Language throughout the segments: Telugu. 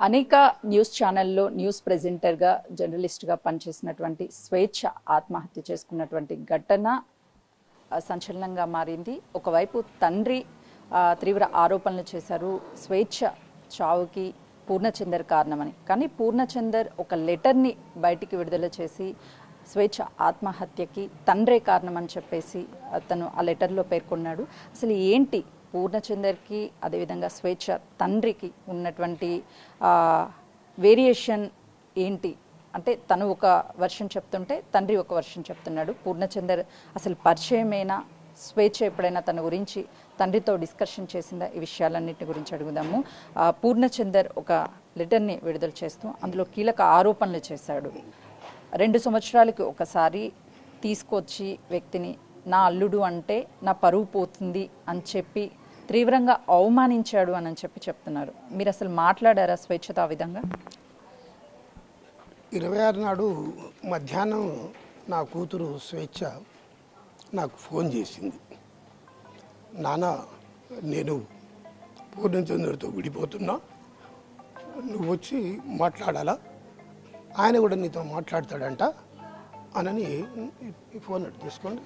అనేక న్యూస్ ఛానల్లో న్యూస్ ప్రెజెంటర్గా జర్నలిస్ట్గా పనిచేసినటువంటి స్వేచ్ఛ ఆత్మహత్య చేసుకున్నటువంటి ఘటన సంచలనంగా మారింది. ఒకవైపు తండ్రి తీవ్ర ఆరోపణలు చేశారు స్వేచ్ఛ చావుకి పూర్ణచందర్ కారణమని. కానీ పూర్ణచందర్ ఒక లెటర్ని బయటికి విడుదల చేసి స్వేచ్ఛ ఆత్మహత్యకి తండ్రే కారణమని చెప్పేసి అతను ఆ లెటర్లో పేర్కొన్నాడు. అసలు ఏంటి పూర్ణచందర్కి అదేవిధంగా స్వేచ్ఛ తండ్రికి ఉన్నటువంటి వేరియేషన్ ఏంటి అంటే, తను ఒక వర్షన్ చెప్తుంటే తండ్రి ఒక వర్షన్ చెప్తున్నాడు. పూర్ణచందర్ అసలు పరిచయమేనా, స్వేచ్ఛ ఎప్పుడైనా తన గురించి తండ్రితో డిస్కషన్ చేసిందా, ఈ విషయాలన్నింటి గురించి అడుగుదాము. పూర్ణచందర్ ఒక లెటర్ని విడుదల చేస్తూ అందులో కీలక ఆరోపణలు చేశాడు. 2 సంవత్సరాలకి ఒకసారి తీసుకొచ్చి వ్యక్తిని నా అల్లుడు అంటే నా పరువు పోతుంది అని చెప్పి తీవ్రంగా అవమానించాడు అని చెప్పి చెప్తున్నారు. మీరు అసలు మాట్లాడారా స్వేచ్ఛతో ఆ విధంగా? 26 నాడు మధ్యాహ్నం నా కూతురు స్వేచ్ఛ నాకు ఫోన్ చేసింది. నాన్న, నేను పూర్ణచంద్రతో విడిపోతున్నా, నువ్వు వచ్చి మాట్లాడాలా, ఆయన కూడా నీతో మాట్లాడతాడంట అనని ఫోన్ తీసుకోండి,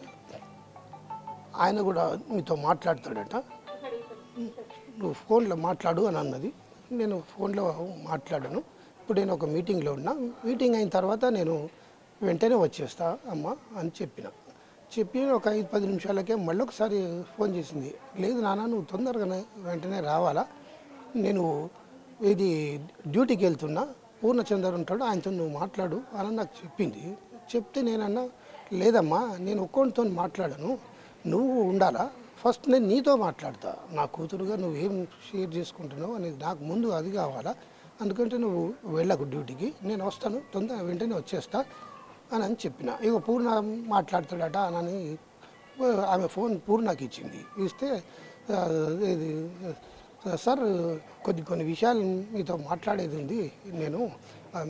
ఆయన కూడా నీతో మాట్లాడతాడట, నువ్వు ఫోన్లో మాట్లాడు అని అన్నది. నేను ఫోన్లో మాట్లాడాను. ఇప్పుడు నేను ఒక మీటింగ్లో ఉన్నా, మీటింగ్ అయిన తర్వాత నేను వెంటనే వచ్చేస్తా అమ్మ అని చెప్పి ఒక 5-10 నిమిషాలకే మళ్ళీ ఒకసారి ఫోన్ చేసింది. లేదు నాన్న, నువ్వు తొందరగానే వెంటనే రావాలా, నేను ఇది డ్యూటీకి వెళ్తున్నా, పూర్ణచందర్ ఉంటాడు, ఆయనతో నువ్వు మాట్లాడు అని నాకు చెప్పింది. చెప్తే నేనన్నా, లేదమ్మా, నేను ఒక్కొనితో మాట్లాడను, నువ్వు ఉండాలా, ఫస్ట్ నేను నీతో మాట్లాడతా, నా కూతురుగా నువ్వేం షేర్ చేసుకుంటున్నావు అనేది నాకు ముందు అది కావాలా, అందుకంటే నువ్వు వెళ్ళకు డ్యూటీకి, నేను వస్తాను, వెంటనే వచ్చేస్తా అని చెప్పిన. ఇక పూర్ణ మాట్లాడతాడట అని ఆమె ఫోన్ పూర్ణకి ఇచ్చింది. ఇస్తే ఇది సార్, కొన్ని విషయాలు మీతో మాట్లాడేది ఉంది,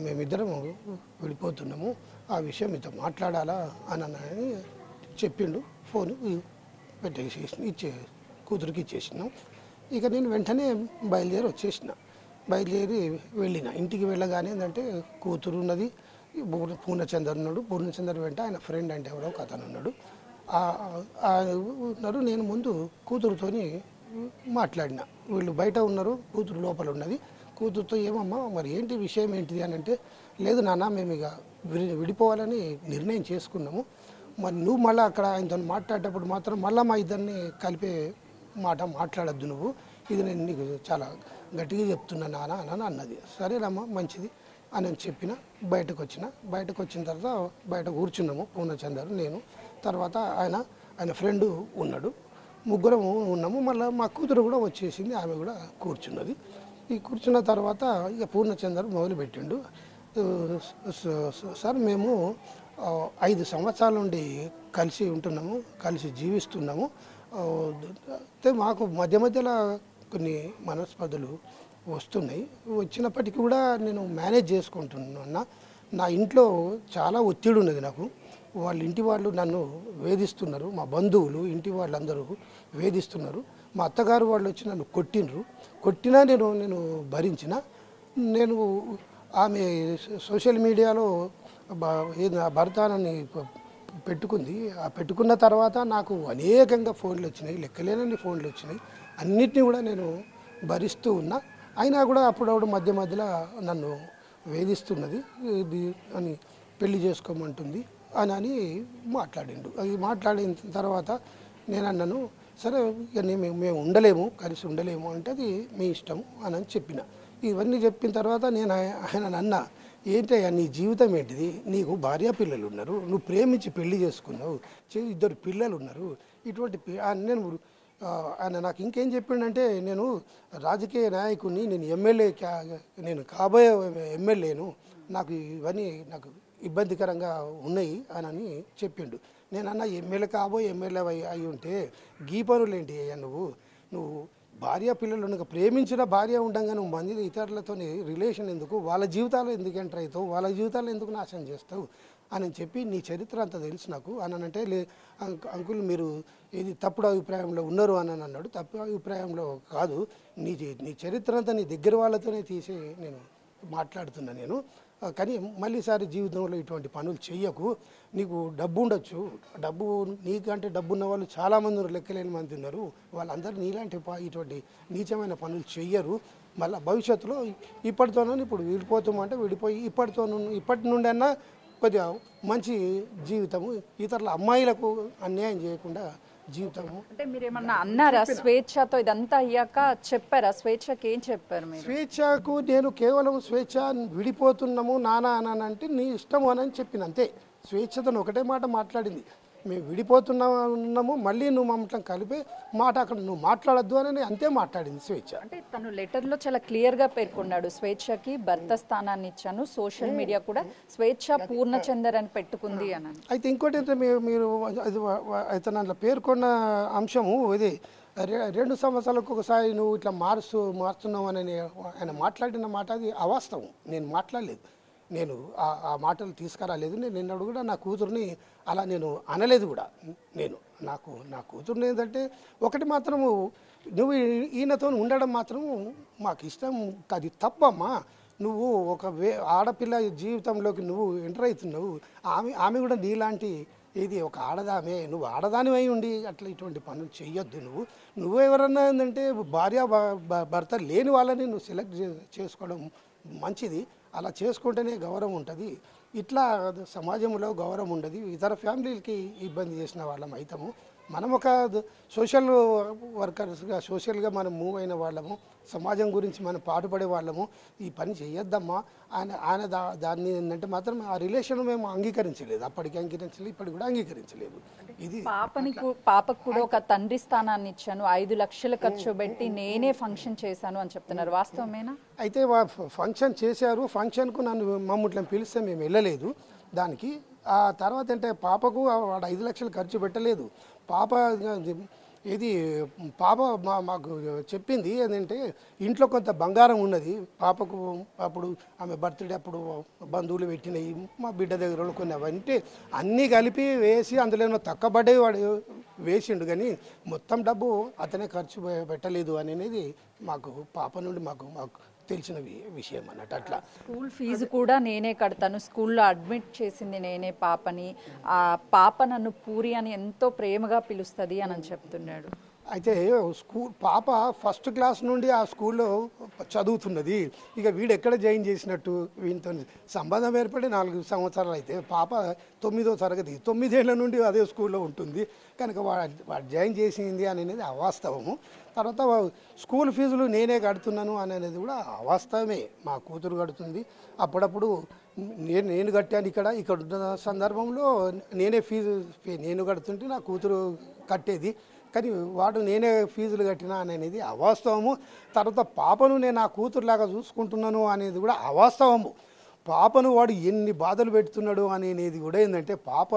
మేమిద్దరం విడిపోతున్నాము, ఆ విషయం మీతో మాట్లాడాలా అని చెప్పిండు. ఫోన్ కూతురికి ఇచ్చేసినాం. ఇక నేను వెంటనే బయలుదేరి వెళ్ళిన. ఇంటికి వెళ్ళగానే ఏంటంటే కూతురు ఉన్నది, పూర్ణచందర్ ఉన్నాడు, పూర్ణచందర్ వెంట ఆయన ఫ్రెండ్ అంటే ఎవరో ఒక అతను ఉన్నాడు. నేను ముందు కూతురుతోని మాట్లాడిన. వీళ్ళు బయట ఉన్నారు, కూతురు లోపల ఉన్నది. కూతురుతో ఏమమ్మా మరి ఏంటి విషయం ఏంటిది అని అంటే, లేదు నాన్న, మేము ఇక విడిపోవాలని నిర్ణయం చేసుకున్నాము, మరి నువ్వు మళ్ళీ అక్కడ ఆయనతో మాట్లాడేటప్పుడు మాత్రం మళ్ళీ మా ఇద్దరిని కలిపే మాట మాట్లాడద్దు, నువ్వు ఇది నేను నీకు చాలా గట్టిగా చెప్తున్నా నాన్న అని అన్నది. సరేనమ్మా మంచిది అని చెప్పిన. బయటకు వచ్చిన తర్వాత బయట కూర్చున్నాము, పూర్ణచందర్, నేను, తర్వాత ఆయన ఫ్రెండు ఉన్నాడు, ముగ్గురం ఉన్నాము. మళ్ళీ మా కూతురు కూడా వచ్చేసింది, ఆమె కూడా కూర్చున్నది. ఈ కూర్చున్న తర్వాత ఇక పూర్ణచందర్ మొదలుపెట్టిండు. సార్, మేము 5 సంవత్సరాల నుండి కలిసి ఉంటున్నాము, కలిసి జీవిస్తున్నాము, అయితే మాకు మధ్యలో కొన్ని మనస్పర్ధలు వస్తున్నాయి. వచ్చినప్పటికీ కూడా నేను మేనేజ్ చేసుకుంటున్నా. నా ఇంట్లో చాలా ఒత్తిడి ఉన్నది నాకు. వాళ్ళ ఇంటి వాళ్ళు నన్ను వేధిస్తున్నారు, మా బంధువులు ఇంటి వాళ్ళందరూ వేధిస్తున్నారు. మా అత్తగారు వాళ్ళు వచ్చి నన్ను కొట్టినా నేను భరించిన. నేను ఆమె సోషల్ మీడియాలో భర్తానని పెట్టుకుంది. ఆ పెట్టుకున్న తర్వాత నాకు అనేకంగా ఫోన్లు వచ్చినాయి, లెక్కలేనన్ని ఫోన్లు వచ్చినాయి. అన్నిటినీ కూడా నేను భరిస్తూ ఉన్నా. అయినా కూడా అప్పుడప్పుడు మధ్యలో నన్ను వేధిస్తున్నది, ఇది అని పెళ్లి చేసుకోమంటుంది అని మాట్లాడిండు. అది మాట్లాడిన తర్వాత నేను అన్నాను, సరే ఇక మేము కలిసి ఉండలేము అంటే అది మీ ఇష్టం అని చెప్పిన. ఇవన్నీ చెప్పిన తర్వాత నేను ఆయన అన్నా, ఏంటయ్యా నీ జీవితం ఏంటిది, నీకు భార్య పిల్లలు ఉన్నారు, నువ్వు ప్రేమించి పెళ్లి చేసుకున్నావు, 2 పిల్లలు ఉన్నారు, ఇటువంటి ఆయన నాకు ఇంకేం చెప్పిండంటే, నేను రాజకీయ నాయకుడిని, నేను కాబోయే ఎమ్మెల్యేను, నాకు ఇవన్నీ నాకు ఇబ్బందికరంగా ఉన్నాయి అని చెప్పిండు. నేనన్నా, ఎమ్మెల్యే అయి ఉంటే గీ పనులు ఏంటి అయ్యా, నువ్వు భార్య పిల్లలు ప్రేమించిన భార్య ఉండగా నువ్వు ఇతరులతో రిలేషన్ ఎందుకు, వాళ్ళ జీవితాలు ఎందుకు ఎంటర్ అవుతావు, వాళ్ళ జీవితాలు ఎందుకు నాశనం చేస్తావు అని చెప్పి నీ చరిత్ర అంతా తెలుసు నాకు అని అంటే అంకుల్ మీరు ఇది తప్పుడు అభిప్రాయంలో ఉన్నారు అని అన్నాడు. తప్పుడు అభిప్రాయంలో కాదు, నీ చరిత్ర అంతా నీ దగ్గర వాళ్ళతోనే తీసి నేను మాట్లాడుతున్నా నేను. కానీ మళ్ళీసారి జీవితంలో ఇటువంటి పనులు చెయ్యకు. నీకు డబ్బు ఉండొచ్చు, డబ్బు నీకంటే డబ్బు ఉన్న వాళ్ళు చాలామంది ఉన్నారు, లెక్కలేని మంది ఉన్నారు. వాళ్ళందరూ నీలాంటి ఇటువంటి నీచమైన పనులు చెయ్యరు. మళ్ళీ భవిష్యత్తులో ఇప్పటితోనూ ఇప్పుడు విడిపోతామంటే విడిపోయి ఇప్పటి నుండి అన్నా కొద్దిగా మంచి జీవితము, ఇతరుల అమ్మాయిలకు అన్యాయం చేయకుండా జీవితము. అంటే మీరు ఏమన్నా అన్నారా స్వేచ్ఛతో ఇదంతా అయ్యాక చెప్పారా? స్వేచ్ఛకి ఏం చెప్పారు మీరు? స్వేచ్ఛకు నేను కేవలం స్వేచ్ఛ విడిపోతున్నాము నానా అనంటే నీ ఇష్టము అని చెప్పిన అంతే. స్వేచ్ఛతో ఒకటే మాట మాట్లాడింది, మేము విడిపోతున్నాము మళ్ళీ నువ్వు మమ్మల్ని కలిపే మాట అక్కడ నువ్వు మాట్లాడద్దు అని అంతే మాట్లాడింది స్వేచ్ఛ. అంటే తను లెటర్లో చాలా క్లియర్గా పేర్కొన్నాడు, స్వేచ్ఛకి భర్త స్థానాన్ని ఇచ్చాను, సోషల్ మీడియా కూడా స్వేచ్ఛ పూర్ణచందర్ అని పెట్టుకుంది అని. అయితే ఇంకోటి అయితే మీరు అయితే దాంట్లో పేర్కొన్న అంశము ఇది 2 సంవత్సరాలకు ఒకసారి నువ్వు ఇట్లా మారుస్తున్నావు అని ఆయన మాట్లాడిన మాట అది అవాస్తవం. నేను మాట్లాడలేదు, నేను ఆ మాటలు తీసుకురాలేదు. నేను నిన్నడు కూడా నా కూతుర్ని అలా నేను అనలేదు కూడా. నా కూతుర్ని ఏంటంటే ఒకటి మాత్రము, నువ్వు ఈయనతో ఉండడం మాత్రం మాకు ఇష్టం, అది తప్పమ్మా. నువ్వు ఒక ఆడపిల్ల జీవితంలోకి నువ్వు ఎంటర్ అవుతున్నావు, ఆమె కూడా నీలాంటి ఇది ఒక ఆడదామే, నువ్వు ఆడదానివై ఉండి అట్లా ఇటువంటి పనులు చెయ్యొద్దు. నువ్వు ఎవరన్నా ఏంటంటే భార్య భర్త లేని వాళ్ళని నువ్వు సెలెక్ట్ చేసుకోవడం మంచిది. అలా చేసుకుంటేనే గౌరవం ఉంటుంది. ఇట్లా సమాజంలో గౌరవం ఉండదు. ఇతర ఫ్యామిలీలకి ఇబ్బంది చేసిన వాళ్ళం అవుతాము. మనం ఒక సోషల్ వర్కర్స్గా సోషల్గా మనం మూవ్ అయిన వాళ్ళము, సమాజం గురించి మనం పాటుపడే వాళ్ళము. ఈ పని చేయొద్దమ్మా ఆయన దాన్ని ఏంటంటే మాత్రం ఆ రిలేషన్ మేము అంగీకరించలేదు, అప్పటికి అంగీకరించలేదు, ఇప్పటికి కూడా అంగీకరించలేదు. ఇది పాపకు కూడా ఒక తండ్రి స్థానాన్ని ఇచ్చాను, 5 లక్షలు ఖర్చు పెట్టి నేనే ఫంక్షన్ చేశాను అని చెప్తున్నారు, వాస్తవమేనా? అయితే ఫంక్షన్ చేశారు, ఫంక్షన్కు మమ్మల్ని పిలిస్తే మేము వెళ్ళలేదు. దానికి ఆ తర్వాత అంటే పాపకు వాడు 5 లక్షలు ఖర్చు పెట్టలేదు. పాప మాకు చెప్పింది ఏంటంటే ఇంట్లో కొంత బంగారం ఉన్నది పాపకు, అప్పుడు ఆమె బర్త్డే అప్పుడు బంధువులు పెట్టినవి, మా బిడ్డ దగ్గర కొన్ని అవన్నీ అన్నీ కలిపి వేసి అందులో తక్కబడ్డే వాడు వేసిండు. కానీ మొత్తం డబ్బు అతనే ఖర్చు పెట్టలేదు అనేది మాకు పాప నుండి మాకు తెలిసిన విషయం అన్నట్టు. అట్లా స్కూల్ ఫీజు కూడా నేనే కడతాను, స్కూల్లో అడ్మిట్ చేసింది నేనే పాపని, ఆ పాప నన్ను పూరి అని ఎంతో ప్రేమగా పిలుస్తుంది అని చెప్తున్నాడు. అయితే పాప ఫస్ట్ క్లాస్ నుండి ఆ స్కూల్లో చదువుతున్నది. ఇక వీడు ఎక్కడ జాయిన్ చేసినట్టు, వీనితో సంబంధం ఏర్పడి 4 సంవత్సరాలు అయితే పాప 9వ తరగతి, 9 ఏళ్ల నుండి అదే స్కూల్లో ఉంటుంది. కనుక వాడు జాయిన్ చేసింది అనేది అవాస్తవము. తర్వాత స్కూల్ ఫీజులు నేనే కడుతున్నాను అనేది కూడా అవాస్తవమే. మా కూతురు కడుతుంది. అప్పుడప్పుడు నేను కట్టాను. ఇక్కడ ఉన్న సందర్భంలో నేనే నేను కడుతుంటే నా కూతురు కట్టేది. కానీ వాడు నేనే ఫీజులు కట్టినా అనేది అవాస్తవము. తర్వాత పాపను నేను నా కూతురులాగా చూసుకుంటున్నాను అనేది కూడా అవాస్తవము. పాపను వాడు ఎన్ని బాధలు పెడుతున్నాడు అనేది కూడా ఏంటంటే పాప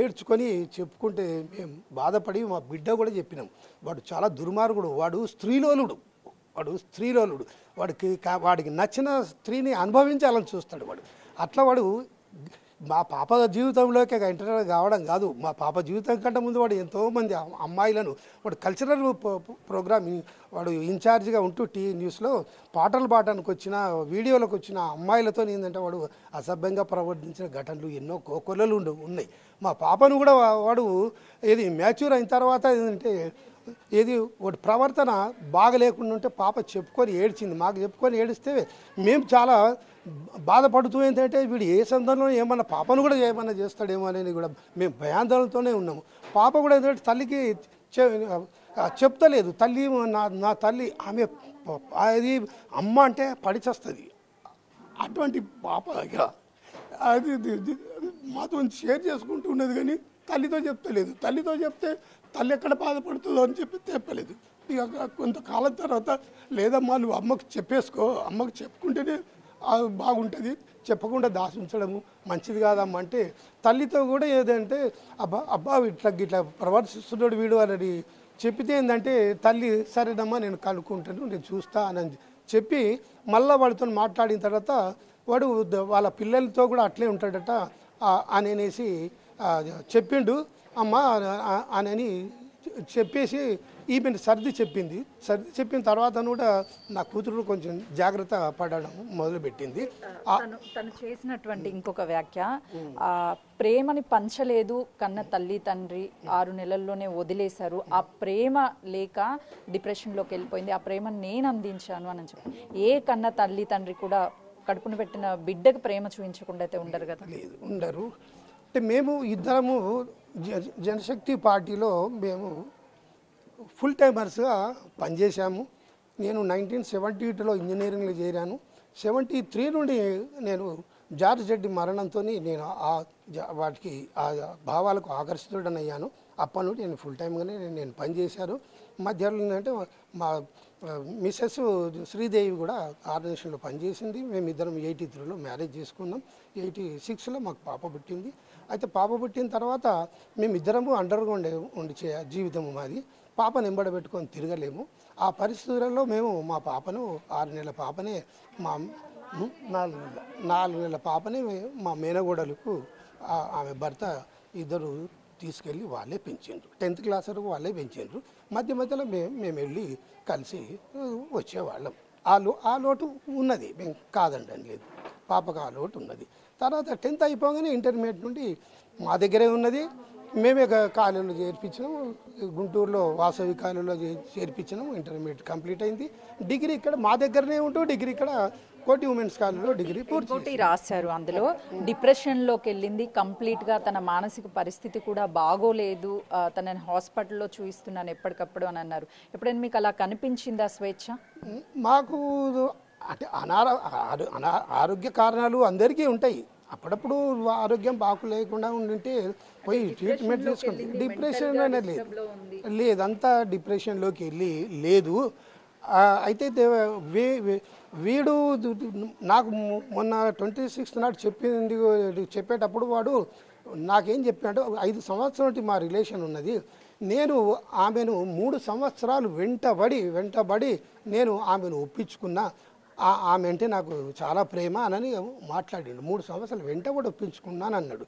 ఏడ్చుకొని చెప్పుకుంటే మేము బాధపడి మా బిడ్డ కూడా చెప్పినాం. వాడు చాలా దుర్మార్గుడు, వాడు స్త్రీలోలుడు, వాడికి నచ్చిన స్త్రీని అనుభవించాలని చూస్తాడు వాడు. అట్లా వాడు మా పాప జీవితంలోకి ఎంటర్ కావడం కాదు, మా పాప జీవితం కంటే ముందు వాడు ఎంతోమంది అమ్మాయిలను వాడు కల్చరల్ ప్రోగ్రామ్ వాడు ఇన్ఛార్జిగా ఉంటూ న్యూస్లో పాటలు పాడడానికి వచ్చిన వీడియోలకు వచ్చిన అమ్మాయిలతో ఏంటంటే వాడు అసభ్యంగా ప్రవర్తించిన ఘటనలు ఎన్నో కోకొల్లలు ఉన్నాయి. మా పాపను కూడా వాడు మ్యాచ్యూర్ అయిన తర్వాత ఏంటంటే వాడి ప్రవర్తన బాగలేకుండా ఉంటే పాప చెప్పుకొని ఏడ్చింది. మాకు చెప్పుకొని ఏడిస్తే మేము చాలా బాధపడుతూ ఏంటంటే వీడు ఏ సందర్భంలో ఏమన్నా పాపను కూడా ఏమన్నా చేస్తాడేమో అనేది కూడా మేము భయాందోళనతోనే ఉన్నాము. పాప కూడా ఏంటంటే తల్లికి చెప్తలేదు, తల్లి నా తల్లి ఆమె అది అమ్మ అంటే పడిచేస్తుంది. అటువంటి పాప అది మాతో షేర్ చేసుకుంటూ ఉన్నది, కానీ తల్లితో చెప్తలేదు. తల్లితో చెప్తే తల్లి ఎక్కడ బాధపడుతుందో అని చెప్పలేదు. ఇక కొంతకాలం తర్వాత లేదమ్మా నువ్వు అమ్మకు చెప్పేసుకో, అమ్మకు చెప్పుకుంటేనే బాగుంటుంది, చెప్పకుండా దాచి ఉంచడము మంచిది కాదమ్మా అంటే తల్లితో కూడా ఏదంటే అబ్బా ఇట్లా ప్రవర్తిస్తున్నాడు వీడు అని చెప్పితే ఏంటంటే తల్లి సరేనమ్మా నేను కనుక్కుంటాను, నేను చూస్తా అని చెప్పి మళ్ళీ వాడితో మాట్లాడిన తర్వాత వాడు వాళ్ళ పిల్లలతో కూడా అట్లే ఉంటాడట. అనేసి చెప్పిండు అమ్మ అని చెప్పేసి ఈమె సర్ది చెప్పిన తర్వాత కూడా నా కూతురు కొంచెం జాగ్రత్త పడడం మొదలుపెట్టింది. తను చేసినటువంటి ఇంకొక వ్యాఖ్య, ప్రేమని పంచలేదు కన్న తల్లి తండ్రి, 6 నెలల్లోనే వదిలేశారు, ఆ ప్రేమ లేక డిప్రెషన్లోకి వెళ్ళిపోయింది, ఆ ప్రేమను నేను అందించాను అని చెప్పి. ఏ కన్న తల్లి తండ్రి కూడా కడుపును పెట్టిన బిడ్డకు ప్రేమ చూపించకుండా అయితే ఉండరు కదా. లేదు, ఉండరు. అంటే మేము ఇద్దరము జనశక్తి పార్టీలో మేము ఫుల్ టైమర్స్గా పనిచేశాము. నేను 1972లో ఇంజనీరింగ్లో చేరాను. 73 నుండి నేను జార్జ్ రెడ్డి మరణంతో నేను వాటికి ఆ భావాలకు ఆకర్షితుడనయ్యాను. అప్పటి నుండి నేను ఫుల్ టైమ్గానే నేను పనిచేశాను. మధ్యలో ఏంటంటే మా మిస్సెస్ శ్రీదేవి కూడా ఆర్గనైజేషన్లో పనిచేసింది. మేమిద్దరం 83లో మ్యారేజ్ చేసుకున్నాం. 86లో మాకు పాప పుట్టింది. అయితే పాప పుట్టిన తర్వాత మేమిద్దరము అండర్గ్రౌండ్ ఉండి జీవితం మాది. పాపను ఎంబడబెట్టుకొని తిరగలేము. ఆ పరిస్థితులలో మేము మా పాపను 6 నెలల పాపనే మా 4 నెలల పాపనే మా మేనగోడలకు ఆమె భర్త ఇద్దరు తీసుకెళ్ళి వాళ్ళే పెంచిండ్రు. 10th క్లాస్ వరకు వాళ్ళే పెంచిండ్రు. మధ్యలో మేము వెళ్ళి కలిసి వచ్చేవాళ్ళం. ఆ లోటు ఉన్నది, మేము కాదండి లేదు, పాపకు ఆ లోటు ఉన్నది. తర్వాత 10th అయిపోగానే ఇంటర్మీడియట్ నుండి మా దగ్గరే ఉన్నది. మేమే కాలేజీలో చేర్పించినాము. గుంటూరులో వాసవి కాలేజీలో చేర్పించినాము. ఇంటర్మీడియట్ కంప్లీట్ అయింది. డిగ్రీ ఇక్కడ మా దగ్గరనే ఉంటూ డిగ్రీ ఇక్కడ కోటి ఉమెన్స్ కాలేజీలో డిగ్రీ పూర్తి రాశారు. అందులో డిప్రెషన్లోకి వెళ్ళింది కంప్లీట్గా, తన మానసిక పరిస్థితి కూడా బాగోలేదు, తనని హాస్పిటల్లో చూపిస్తున్నాను ఎప్పటికప్పుడు అని అన్నారు. ఎప్పుడైనా మీకు అలా కనిపించిందా స్వేచ్ఛ? మాకు అంటే ఆరోగ్య కారణాలు అందరికీ ఉంటాయి. అప్పుడప్పుడు ఆరోగ్యం బాగులేకుండా ఉండింటే పోయి ట్రీట్మెంట్ తీసుకుంటే డిప్రెషన్ అనేది లేదు, అంతా డిప్రెషన్లోకి లేదు. అయితే వీడు నాకు మొన్న 26th నాడు చెప్పేటప్పుడు వాడు నాకేం చెప్పాడు, 5 సంవత్సరాల మా రిలేషన్ ఉన్నది, నేను ఆమెను 3 సంవత్సరాలు వెంటబడి నేను ఆమెను ఒప్పించుకున్నా, ఆమె అంటే నాకు చాలా ప్రేమ అని మాట్లాడిండు. 3 సంవత్సరాలు వెంటబడి ఒప్పించుకున్నాను అన్నాడు.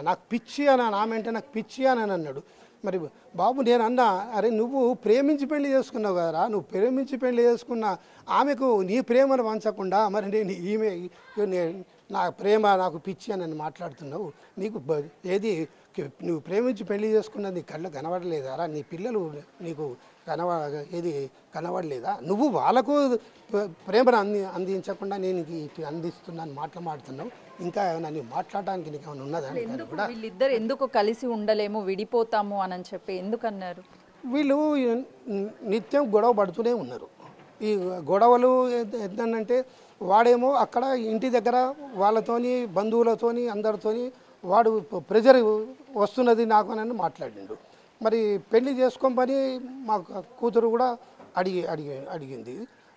నాకు పిచ్చి అని, ఆమె అంటే నాకు పిచ్చి అని అన్నాడు. మరి బాబు నేను అన్నా, అరే నువ్వు ప్రేమించి పెళ్లి చేసుకున్నావు కదరా, నువ్వు ప్రేమించి పెళ్లి చేసుకున్న ఆమెకు నీ ప్రేమను పంచకుండా మరి నేను నా ప్రేమ నాకు పిచ్చి అని మాట్లాడుతున్నావు, నీకు ఏది నువ్వు ప్రేమించి పెళ్లి చేసుకున్నది నీ కళ్ళు కనబడలేదారా, నీ పిల్లలు నీకు కనబడలేదా, నువ్వు వాళ్ళకు ప్రేమను అందించకుండా నేను అందిస్తున్నాను మాట్లాడుతున్నావు, ఇంకా నన్ను మాట్లాడడానికి నీకు ఏమైనా ఉన్నదా? వీళ్ళిద్దరు ఎందుకు కలిసి ఉండలేము, విడిపోతాము అని చెప్పి ఎందుకన్నారు? వీళ్ళు నిత్యం గొడవ పడుతూనే ఉన్నారు. ఈ గొడవలు ఏంటంటే వాడేమో అక్కడ ఇంటి దగ్గర వాళ్ళతోని బంధువులతోని అందరితోని వాడు ప్రెజర్ వస్తున్నది నాకు అని మాట్లాడిండు. మరి పెళ్లి చేసుకోమని మా కూతురు కూడా అడిగింది.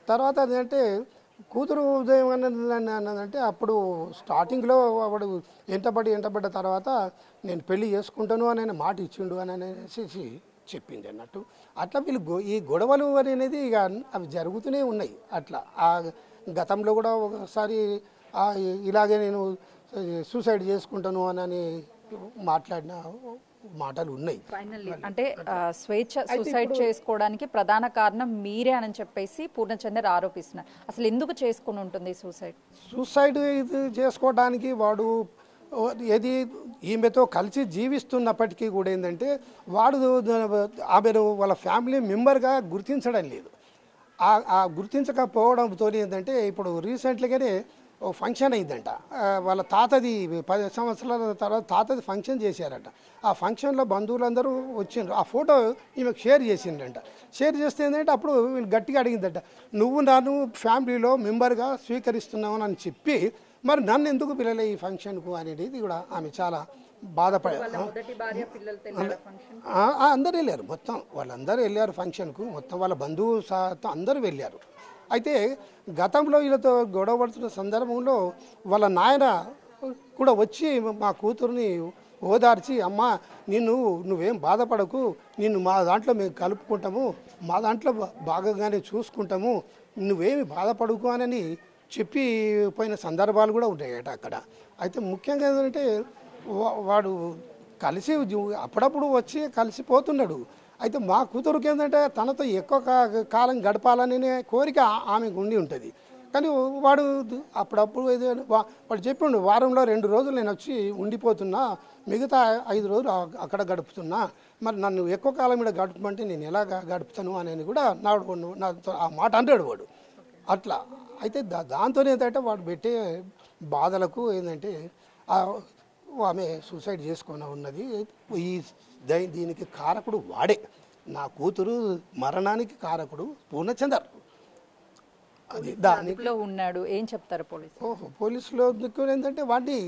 తర్వాత అదేంటే కూతురు ఉదయం అన్నదంటే అప్పుడు స్టార్టింగ్లో వాడు ఎంటబడ్డ తర్వాత నేను పెళ్లి చేసుకుంటాను అని మాట ఇచ్చిండు అని అనేసి చెప్పింది అన్నట్టు. అట్లా వీళ్ళు ఈ గొడవలు అనేది ఇక అవి జరుగుతూనే ఉన్నాయి. అట్లా ఆ గతంలో కూడా ఒకసారి ఇలాగే నేను సూసైడ్ చేసుకుంటాను అని మాట్లాడిన మాటలు ఉన్నాయి. అంటే స్వేచ్ఛ సూసైడ్ చేసుకోవడానికి ప్రధాన కారణం మీరే అని చెప్పేసి పూర్ణచందర్ ఆరోపిస్తున్నారు. అసలు ఎందుకు చేసుకుని ఉంటుంది సూసైడ్ చేసుకోవడానికి వాడు ఏది ఈమెతో కలిసి జీవిస్తున్నప్పటికీ కూడా ఏంటంటే వాడు ఆమెను వాళ్ళ ఫ్యామిలీ మెంబర్గా గుర్తించడం లేదు. ఆ గుర్తించకపోవడంతో ఏంటంటే ఇప్పుడు రీసెంట్గానే ఓ ఫంక్షన్ అయిందంట, వాళ్ళ తాతది 10 సంవత్సరాల తర్వాత తాతది ఫంక్షన్ చేశారట. ఆ ఫంక్షన్లో బంధువులందరూ వచ్చిండ్రు. ఆ ఫోటో ఈమెకు షేర్ చేసిండ్రంట. షేర్ చేస్తే ఏంటంటే అప్పుడు వీళ్ళు గట్టిగా అడిగిందట, నువ్వు నన్ను ఫ్యామిలీలో మెంబర్గా స్వీకరిస్తున్నావు అని చెప్పి మరి నన్ను ఎందుకు పిల్లలే ఈ ఫంక్షన్కు అనేది కూడా ఆమె చాలా అందరూ వెళ్ళారు, మొత్తం వాళ్ళందరూ వెళ్ళారు ఫంక్షన్కు, మొత్తం వాళ్ళ బంధువు అందరూ వెళ్ళారు. అయితే గతంలో వీళ్ళతో గొడవ పడుతున్న సందర్భంలో వాళ్ళ నాయన కూడా వచ్చి మా కూతుర్ని ఓదార్చి, అమ్మ నువ్వేం బాధపడకు, నిన్ను మా దాంట్లో మేము కలుపుకుంటాము, మా దాంట్లో బాగానే చూసుకుంటాము, నువ్వేమి బాధపడకు అని చెప్పిపోయిన సందర్భాలు కూడా ఉంటాయట అక్కడ. అయితే ముఖ్యంగా ఏంటంటే వాడు కలిసి అప్పుడప్పుడు వచ్చి కలిసిపోతున్నాడు. అయితే మా కూతురుకి ఏంటంటే తనతో ఎక్కువ కాలం గడపాలనే కోరిక ఆమెకు ఉండి ఉంటుంది. కానీ వాడు అప్పుడప్పుడు వాడు చెప్పిండు, వారంలో 2 రోజులు నేను వచ్చి ఉండిపోతున్నా, మిగతా 5 రోజులు అక్కడ గడుపుతున్నా, మరి నన్ను ఎక్కువ కాలం ఇక్కడ గడపమంటే నేను ఎలా గడుపుతాను అనేది కూడా నాతో ఆ మాట అంటాడు వాడు. అట్లా అయితే దాంతో ఏంటంటే వాడు పెట్టే బాధలకు ఏంటంటే ఆమె సూసైడ్ చేసుకొని ఉన్నది. ఈ దీనికి కారకుడు వాడే. నా కూతురు మరణానికి కారకుడు పూర్ణచందర్. అది దానిలో ఉన్నాడు. ఏం చెప్తారు పోలీసు? పోలీసులో ఏంటంటే వాడిని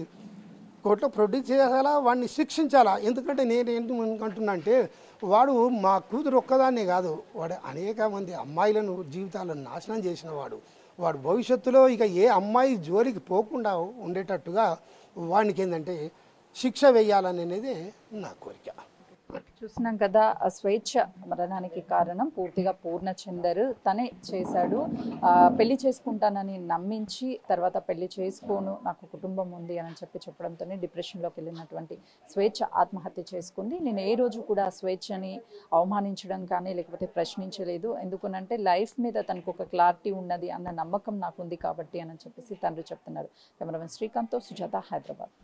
కోర్టులో ప్రొడ్యూస్ చేయాలా, వాడిని శిక్షించాలా. ఎందుకంటే నేను ఏంటంటున్నా అంటే వాడు మా కూతురు ఒక్కదాన్నే కాదు, వాడు అనేక మంది అమ్మాయిలను జీవితాలను నాశనం చేసిన వాడు భవిష్యత్తులో ఇక ఏ అమ్మాయి జోలికి పోకుండా ఉండేటట్టుగా వాడికి ఏంటంటే శిక్ష వేయాలనేది నా కోరిక. చూస్తున్నాం కదా, స్వేచ్ఛ మరణానికి కారణం పూర్తిగా పూర్ణచందర్ తనే చేశాడు. పెళ్లి చేసుకుంటానని నమ్మించి తర్వాత పెళ్లి చేసుకోను, నాకు కుటుంబం ఉంది అని చెప్పడంతోనే డిప్రెషన్లోకి వెళ్ళినటువంటి స్వేచ్ఛ ఆత్మహత్య చేసుకుంది. నేను ఏ రోజు కూడా స్వేచ్ఛని అవమానించడం కానీ లేకపోతే ప్రశ్నించలేదు, ఎందుకనంటే లైఫ్ మీద తనకు ఒక క్లారిటీ ఉన్నది అన్న నమ్మకం నాకుంది కాబట్టి అని చెప్పేసి తండ్రి చెప్తున్నారు. కెమెరామెన్ శ్రీకాంత్తో సుజాత, హైదరాబాద్.